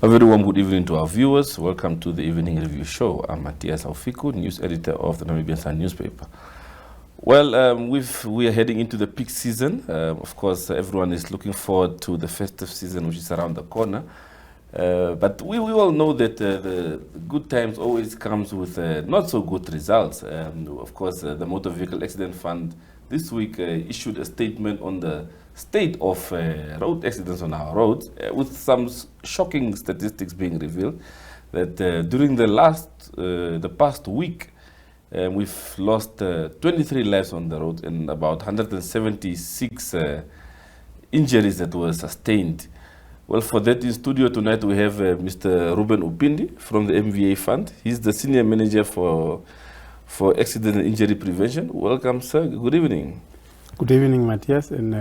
A very warm good evening to our viewers. Welcome to the Evening Review Show. I'm Matthias Aufiku, news editor of the Namibian Sun newspaper. Well, we are heading into the peak season. Of course, everyone is looking forward to the festive season, which is around the corner. But we all know that the good times always comes with not so good results. Of course, the Motor Vehicle Accident Fund this week issued a statement on the state of road accidents on our roads, with some shocking statistics being revealed that during the past week, we've lost 23 lives on the road and about 176 injuries that were sustained. Well, for that in studio tonight we have Mr. Ruben Uupindi from the MVA Fund. He's the Senior Manager for Accident and Injury Prevention. Welcome, sir. Good evening. Good evening, Matthias, and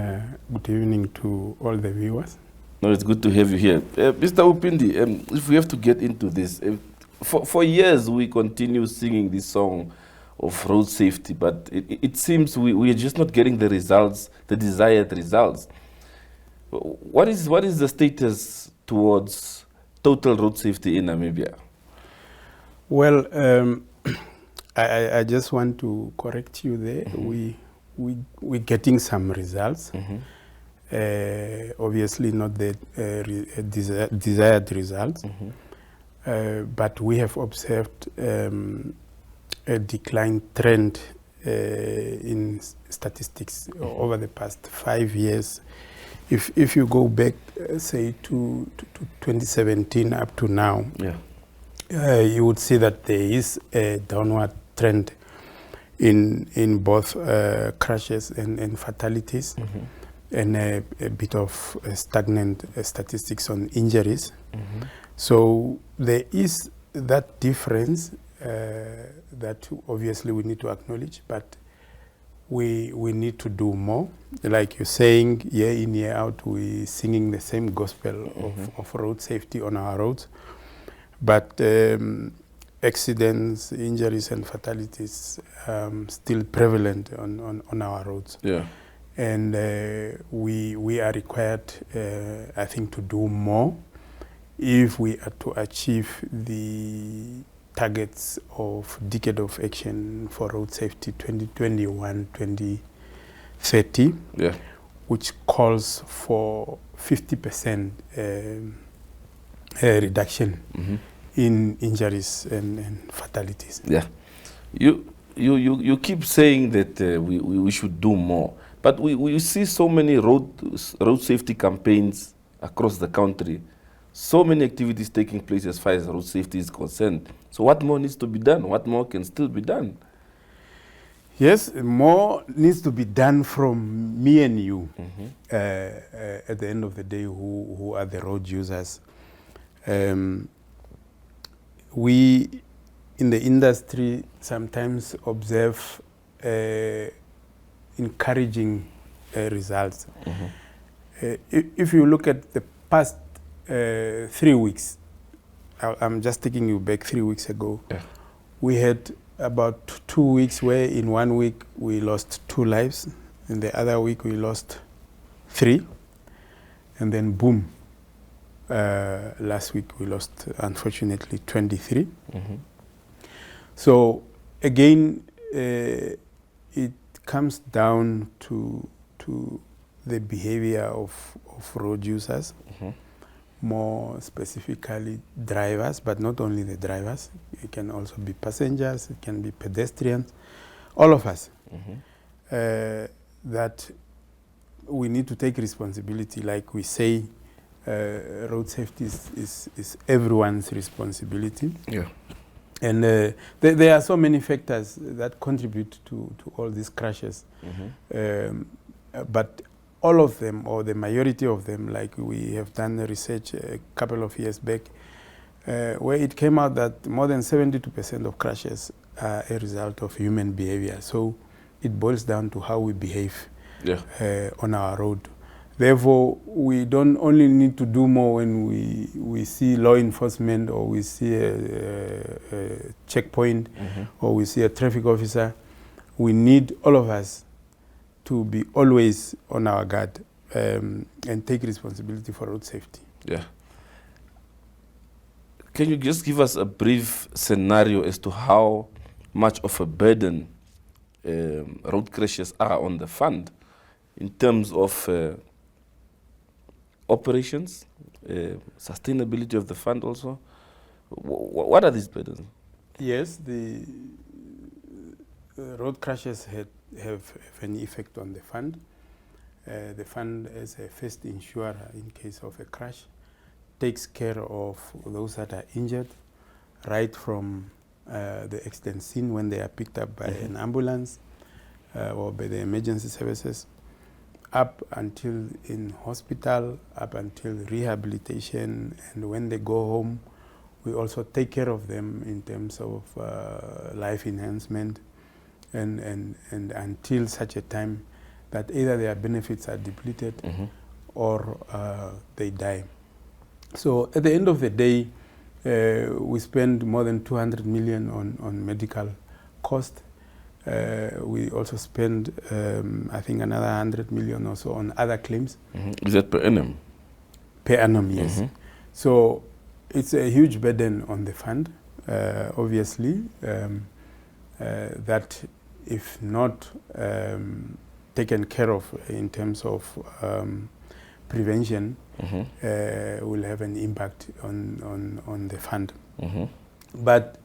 good evening to all the viewers. No, it's good to have you here. Mr. Uupindi, if we have to get into this, for years we continue singing this song of road safety, but it seems we are just not getting the results, the desired results. What is the status towards total road safety in Namibia? Well, I just want to correct you there. Mm-hmm. We're getting some results. Mm-hmm. Obviously not the desired results, mm-hmm. But we have observed a decline trend in statistics over the past 5 years. If you go back, say, to 2017 up to now, yeah. You would see that there is a downward trend in both crashes and fatalities, mm-hmm. and a bit of stagnant statistics on injuries. Mm-hmm. So there is that difference that obviously we need to acknowledge, but we need to do more. Like you're saying, year in, year out, we're singing the same gospel, mm-hmm. of road safety on our roads. But accidents, injuries, and fatalities still prevalent on our roads. Yeah. And we are required, I think, to do more if we are to achieve the targets of Decade of Action for Road Safety 2021-2030, yeah. which calls for 50% reduction, mm-hmm. in injuries and fatalities. Yeah, you keep saying that we should do more, but we see so many road safety campaigns across the country, so many activities taking place as far as road safety is concerned. So what more needs to be done? What more can still be done? Yes, more needs to be done from me and you, mm-hmm. At the end of the day, who are the road users. We in the industry sometimes observe encouraging results. Mm-hmm. If you look at the past 3 weeks, I'm just taking you back 3 weeks ago, yeah. We had about 2 weeks where in 1 week we lost 2 lives, in the other week we lost 3, and then boom, last week we lost, unfortunately, 23. Mm-hmm. So again, it comes down to the behavior of road users, mm-hmm. more specifically drivers, but not only the drivers. It can also be passengers, it can be pedestrians, all of us. Mm-hmm. That we need to take responsibility. Like we say, road safety is everyone's responsibility. Yeah. And there are so many factors that contribute to all these crashes. Mm-hmm. But all of them, or the majority of them, like we have done the research a couple of years back, where it came out that more than 72% of crashes are a result of human behavior. So it boils down to how we behave, yeah. On our road. Therefore, we don't only need to do more when we see law enforcement, or we see a checkpoint, mm-hmm. or we see a traffic officer. We need all of us to be always on our guard, and take responsibility for road safety. Yeah. Can you just give us a brief scenario as to how much of a burden road crashes are on the fund in terms of operations, sustainability of the fund also? What are these burdens? Yes, the road crashes have an effect on the fund. The fund, as a first insurer in case of a crash, takes care of those that are injured, right from the accident scene when they are picked up by an ambulance or by the emergency services, up until in hospital, up until rehabilitation, and when they go home, we also take care of them in terms of life enhancement, and until such a time that either their benefits are depleted or they die. So at the end of the day, we spend more than 200 million on medical cost. We also spend, I think, another 100 million or so on other claims. Is that per annum? Per annum, yes. So it's a huge burden on the fund, obviously, that if not taken care of in terms of prevention, will have an impact on the fund. But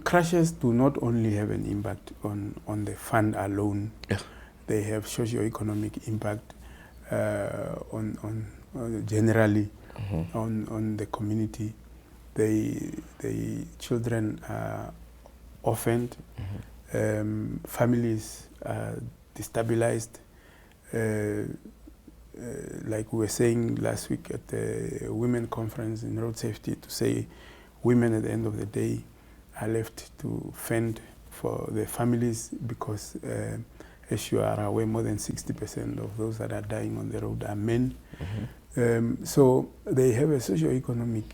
crashes do not only have an impact on the fund alone. They have socio-economic impact on generally on the community. The children are orphaned, families are destabilized. Like we were saying last week at the women conference in road safety, to say women at the end of the day are left to fend for their families because, as you are aware, more than 60% of those that are dying on the road are men. So they have a socio-economic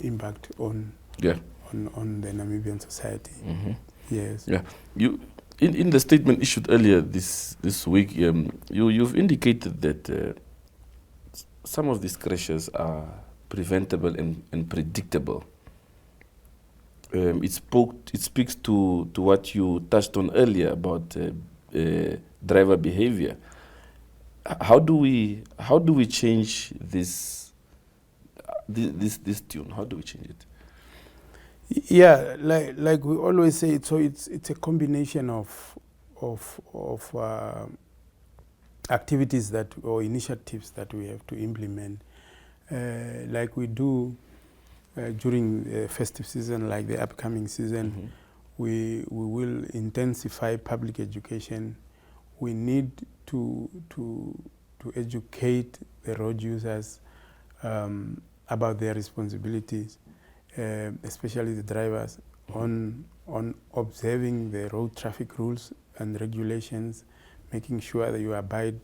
impact on the Namibian society. Yes. Yeah. You in the statement issued earlier this week, you've indicated that some of these crashes are preventable and predictable. It speaks to what you touched on earlier about driver behavior. How do we change this tune? How do we change it? Yeah, like we always say, so it's a combination of activities or initiatives that we have to implement, like we do during the festive season, like the upcoming season. We will intensify public education. We need to educate the road users about their responsibilities, especially the drivers, on observing the road traffic rules and regulations, making sure that you abide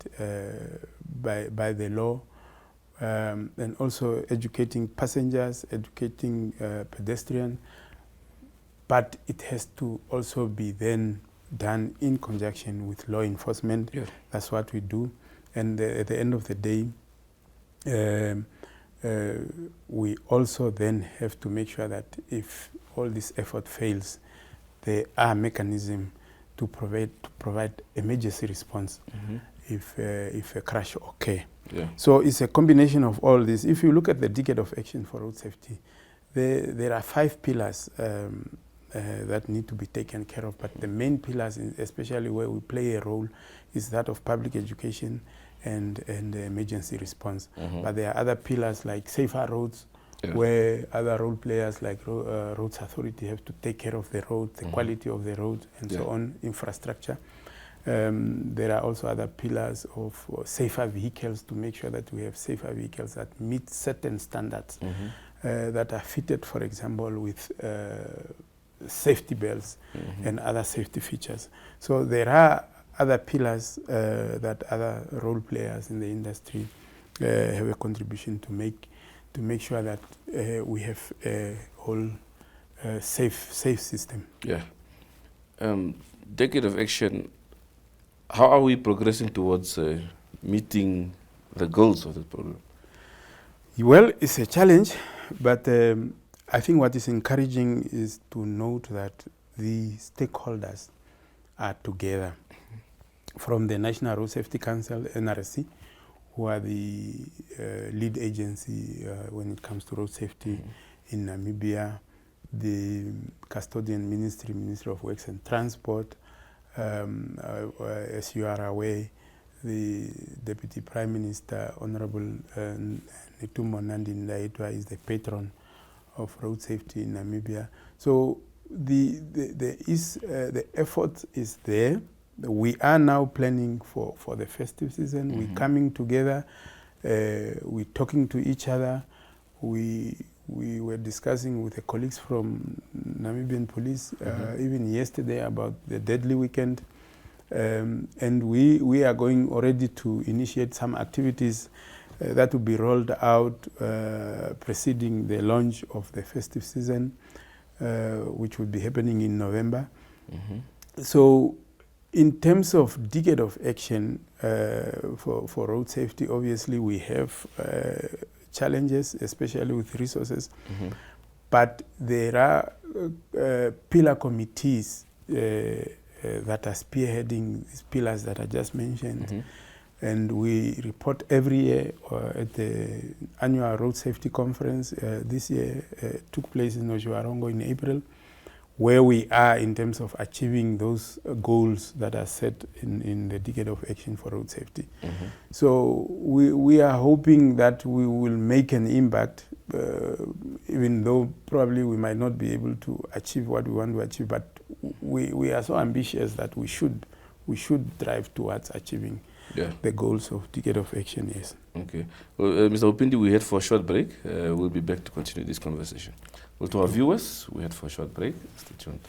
by the law, and also educating passengers, educating pedestrians. But it has to also be then done in conjunction with law enforcement. That's what we do. And at the end of the day, we also then have to make sure that if all this effort fails, there are mechanisms to provide emergency response if a crash occurs. So it's a combination of all this. If you look at the decade of action for road safety, there are 5 pillars that need to be taken care of. But the main pillars, especially where we play a role, is that of public education and emergency response. But there are other pillars like safer roads, where other role players like Roads Authority have to take care of the road, the quality of the road, and so on, infrastructure. There are also other pillars of safer vehicles, to make sure that we have safer vehicles that meet certain standards, that are fitted, for example, with safety belts and other safety features. So there are other pillars that other role players in the industry have a contribution to make sure that we have a whole safe system. Decade of action, how are we progressing towards meeting the goals of the program? Well, it's a challenge, but I think what is encouraging is to note that the stakeholders are together, from the National Road Safety Council, NRC, who are the lead agency when it comes to road safety in Namibia, the custodian ministry, Ministry of Works and Transport, as you are aware, the Deputy Prime Minister, Honorable Netumbo Nandi-Ndaitwah, is the patron of road safety in Namibia. So the effort is there. We are now planning for the festive season. We're coming together. We're talking to each other. We were discussing with the colleagues from Namibian police even yesterday about the deadly weekend. And we are going already to initiate some activities that will be rolled out preceding the launch of the festive season, which will be happening in November. So in terms of decade of action for road safety, obviously we have challenges, especially with resources, but there are pillar committees that are spearheading these pillars that I just mentioned. And we report every year at the annual road safety conference. This year took place in Ojuarongo in April, where we are in terms of achieving those goals that are set in the decade of action for road safety. So we are hoping that we will make an impact, even though probably we might not be able to achieve what we want to achieve, but we are so ambitious that we should drive towards achieving the goals of decade of action, yes. Okay. Well, Mr. Uupindi, we head for a short break. We'll be back to continue this conversation. Well, to our viewers, we head for a short break. Stay tuned.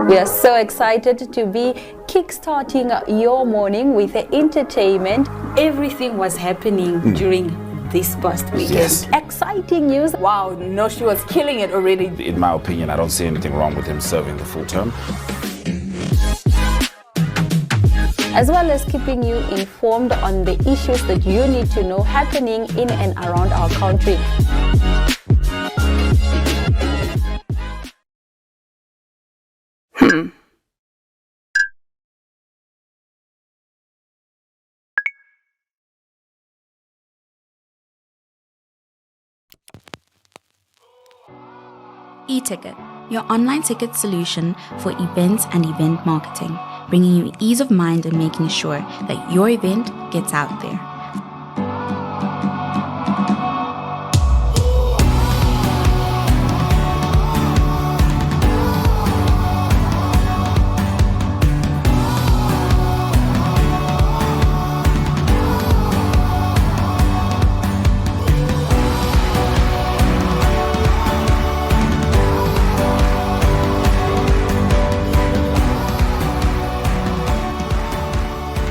We are so excited to be kickstarting your morning with the entertainment. Everything was happening during this past weekend. Yes. Exciting news. Wow, no, she was killing it already. In my opinion, I don't see anything wrong with him serving the full term. As well as keeping you informed on the issues that you need to know happening in and around our country. E-Ticket, your online ticket solution for events and event marketing, bringing you ease of mind and making sure that your event gets out there.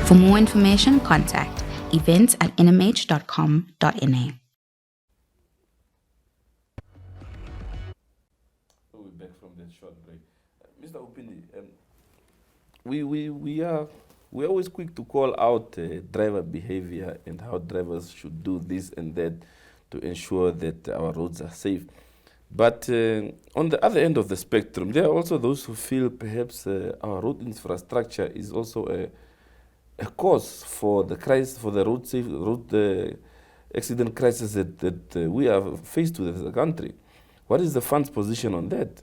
For more information, contact events@nmh.com.na. We're back from that short break. Mr. Uupindi, we're always quick to call out driver behavior and how drivers should do this and that to ensure that our roads are safe. But on the other end of the spectrum, there are also those who feel perhaps our road infrastructure is also a cause for the crisis, for the road accident crisis that we are faced with as a country. What is the fund's position on that?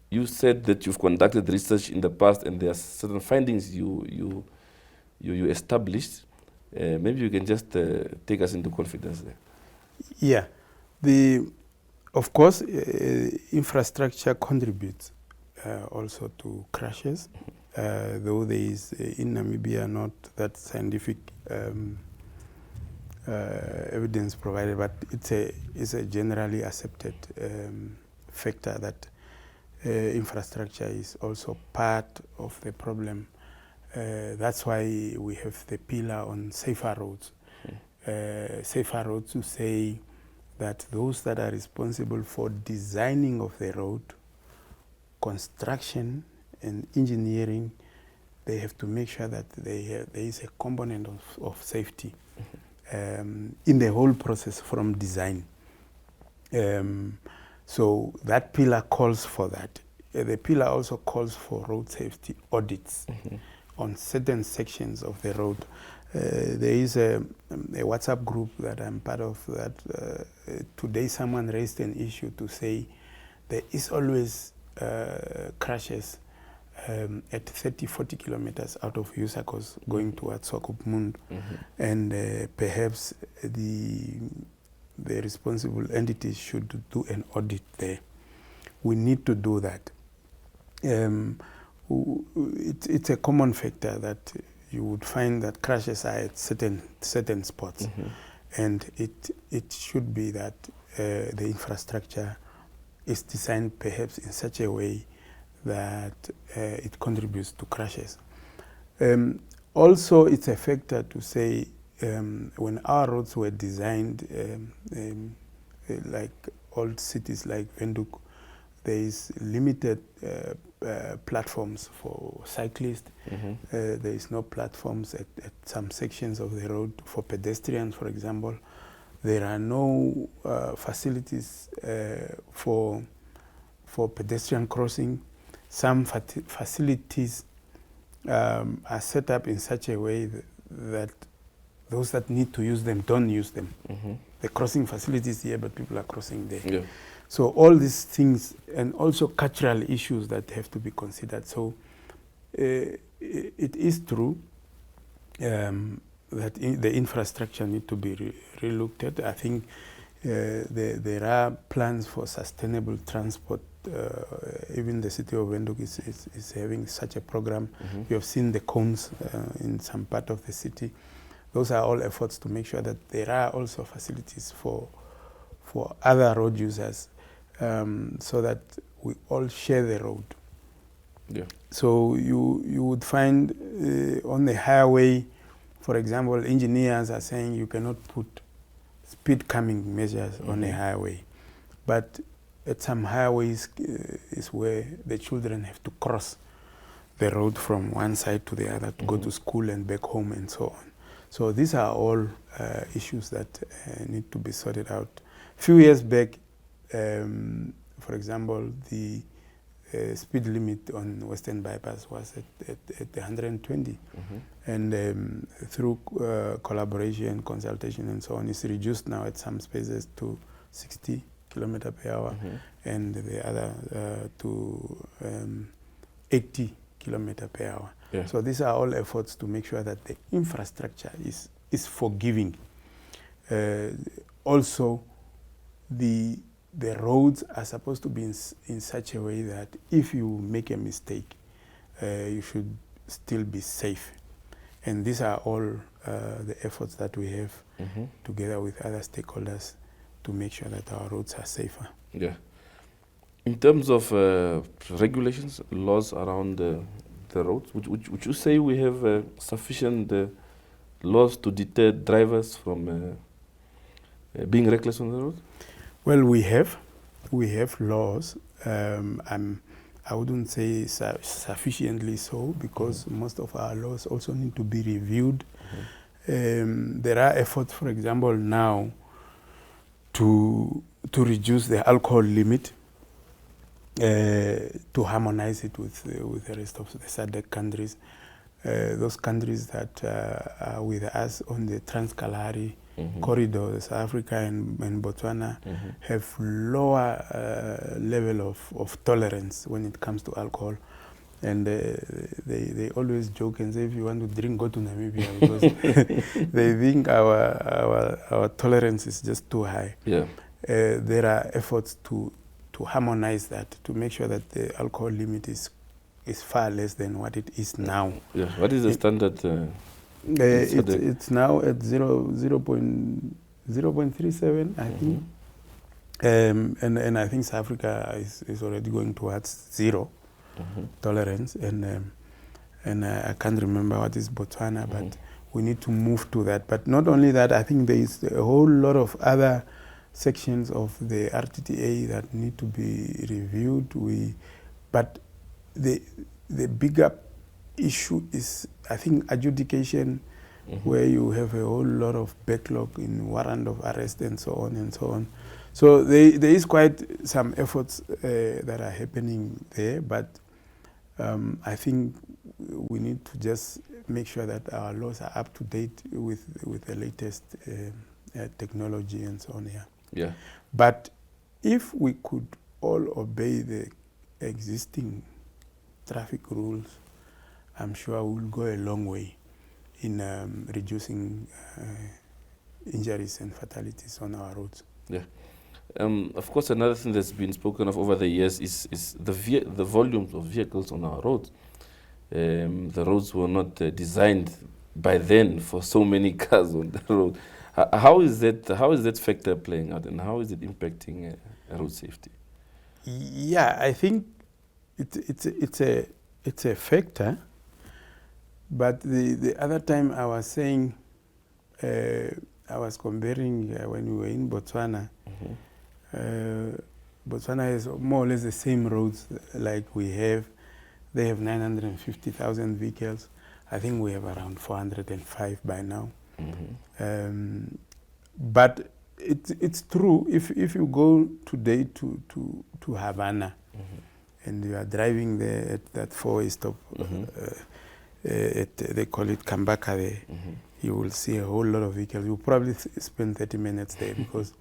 You said that you've conducted research in the past and there are certain findings you established. Maybe you can just take us into confidence there. Yeah, of course, infrastructure contributes also to crashes. Though there is in Namibia not that scientific evidence provided, but it's a generally accepted factor that infrastructure is also part of the problem. That's why we have the pillar on safer roads. Safer roads to say that those that are responsible for designing of the road construction and engineering, they have to make sure that there is a component of safety in the whole process from design. So that pillar calls for that. The pillar also calls for road safety audits on certain sections of the road. There is a WhatsApp group that I'm part of that today someone raised an issue to say there is always crashes at 30-40 kilometers out of Yusakos going towards Swakopmund, and perhaps the responsible entities should do an audit there. We need to do that. It's a common factor that you would find that crashes are at certain spots, and it should be that the infrastructure is designed perhaps in such a way that it contributes to crashes. Also, it's a factor to say when our roads were designed, like old cities like Windhoek, there is limited platforms for cyclists. There is no platforms at some sections of the road for pedestrians, for example. There are no facilities for pedestrian crossing. Some facilities are set up in such a way that those that need to use them don't use them. The crossing facilities here, but people are crossing there. Yeah. So all these things, and also cultural issues that have to be considered. So it is true that the infrastructure need to be relooked at. I think there are plans for sustainable transport. Even the city of Windhoek is having such a program. You have seen the cones in some part of the city. Those are all efforts to make sure that there are also facilities for other road users, so that we all share the road. Yeah. So you would find on the highway, for example, engineers are saying you cannot put speed calming measures on a highway, but at some highways is where the children have to cross the road from one side to the other to go to school and back home and so on. So these are all issues that need to be sorted out. A few years back, for example, the speed limit on Western Bypass was at 120. And through collaboration, consultation and so on, it's reduced now at some spaces to 60 kilometers per hour, and the other to 80 kilometers per hour. Yeah. So these are all efforts to make sure that the infrastructure is forgiving. Also, the roads are supposed to be in such a way that if you make a mistake, you should still be safe. And these are all the efforts that we have together with other stakeholders to make sure that our roads are safer. Yeah. In terms of regulations, laws around the roads, would you say we have sufficient laws to deter drivers from being reckless on the road? Well, we have laws. I wouldn't say sufficiently so, because most of our laws also need to be reviewed. There are efforts, for example, now to reduce the alcohol limit, to harmonize it with the rest of the SADC countries. Those countries that are with us on the Trans-Kalahari corridor, South Africa and Botswana, have lower level of tolerance when it comes to alcohol. And they always joke and say, if you want to drink, go to Namibia, because they think our tolerance is just too high. Yeah. There are efforts to harmonize that, to make sure that the alcohol limit is far less than what it is now. Yeah. What is the standard? It's now at 0.37, I think. And I think South Africa is already going towards zero tolerance. And I can't remember what is Botswana, but we need to move to that. But not only that, I think there is a whole lot of other sections of the RTTA that need to be reviewed. We But the bigger issue is, I think, adjudication, where you have a whole lot of backlog in warrant of arrest and so on and so on. So there is quite some efforts that are happening there, but I think we need to just make sure that our laws are up to date with the latest technology and so on. Yeah. But if we could all obey the existing traffic rules, I'm sure we'll go a long way in reducing injuries and fatalities on our roads. Yeah. Of course, another thing that's been spoken of over the years is the volumes of vehicles on our roads. The roads were not designed by then for so many cars on the road. How is that factor playing out, and how is it impacting road safety? Yeah, I think it's a factor. But the other time I was saying, I was comparing when we were in Botswana. Botswana has more or less the same roads like we have. They have 950,000 vehicles. I think we have around 405 by now. But it's true. If you go today to Havana, and you are driving there at that four-way stop, they call it Kambaka there, you will see a whole lot of vehicles. You'll probably spend 30 minutes there because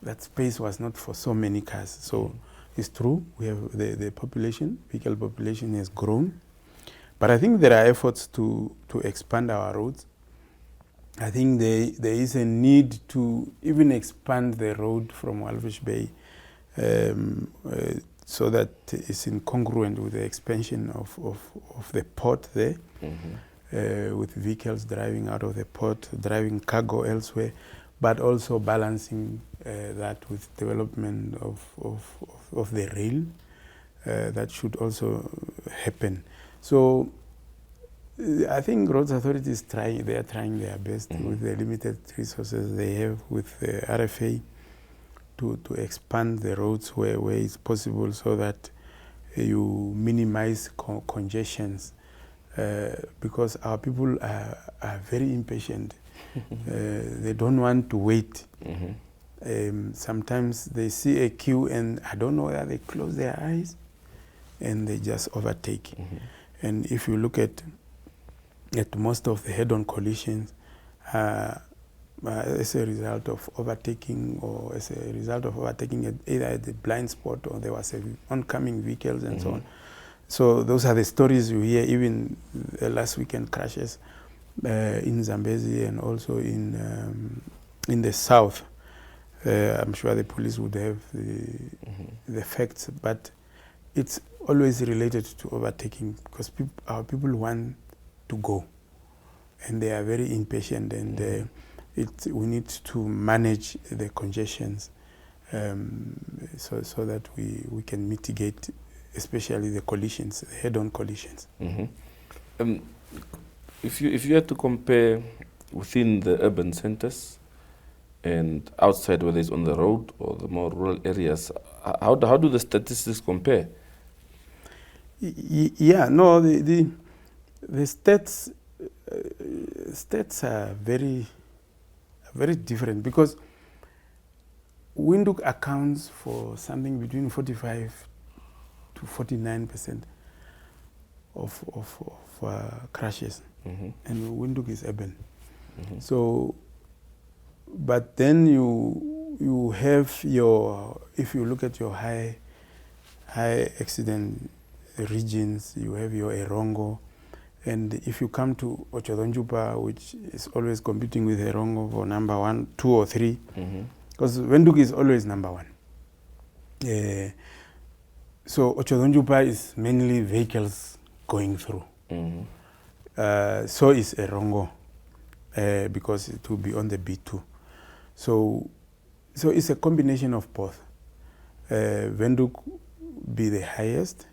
that space was not for so many cars. So it's true, we have the vehicle population has grown. But I think there are efforts to expand our roads. I think there is a need to even expand the road from Walvis Bay so that it's incongruent with the expansion of the port there, with vehicles driving out of the port, driving cargo elsewhere, but also balancing that with development of the rail. That should also happen. So I think Roads Authority is trying their best with the limited resources they have with the RFA to expand the roads where it's possible, so that you minimize congestions, because our people are very impatient. They don't want to wait. Sometimes they see a queue and I don't know whether they close their eyes and they just overtake. And if you look at most of the head-on collisions, as a result of overtaking, or as a result of overtaking either at the blind spot or there was oncoming vehicles and so on. So those are the stories you hear, even the last weekend crashes in Zambezi and also in the south. I'm sure the police would have the facts, but it's always related to overtaking, because our people want to go and they are very impatient, and we need to manage the congestions so that we can mitigate, especially the collisions, the head-on collisions. If you had to compare within the urban centers and outside, whether it's on the road or the more rural areas, how do the statistics compare? Yeah, no, the stats are very different, because Windhoek accounts for something between 45 to 49% of crashes, and Windhoek is urban. So, but then you have if you look at your high accident regions, you have your Erongo, and if you come to Ochodonjupa, which is always competing with Erongo for number 1, 2, or 3, because Windhoek is always number 1. So Ochodonjupa is mainly vehicles going through. So is Erongo, because it will be on the B2. So it's a combination of both. Windhoek be the highest,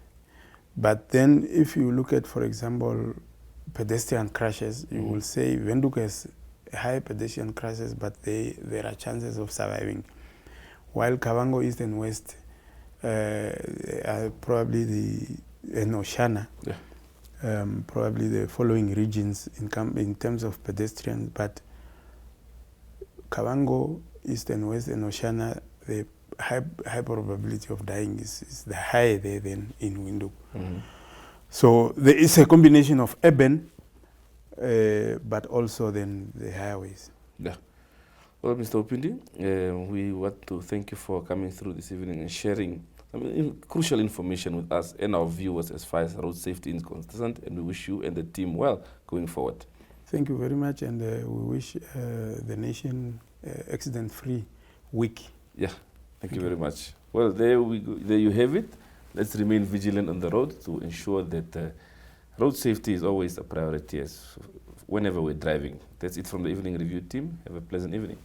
but then if you look at, for example, pedestrian crashes, you will say Windhoek has high pedestrian crashes, but there are chances of surviving. While Kavango East and West probably the Oshana, probably the following regions in terms of pedestrians, but Kavango, East and West, and Oshana, the high probability of dying is the higher there than in Windhoek. So there is a combination of urban, but also then the highways. Yeah. Well, Mr. Uupindi, we want to thank you for coming through this evening and sharing crucial information with us and our viewers as far as road safety is concerned, and we wish you and the team well going forward. Thank you very much, and we wish the nation accident-free week. Yeah, thank you very much. Well, there we go. There you have it. Let's remain vigilant on the road to ensure that road safety is always a priority whenever we're driving. That's it from the Evening Review team. Have a pleasant evening.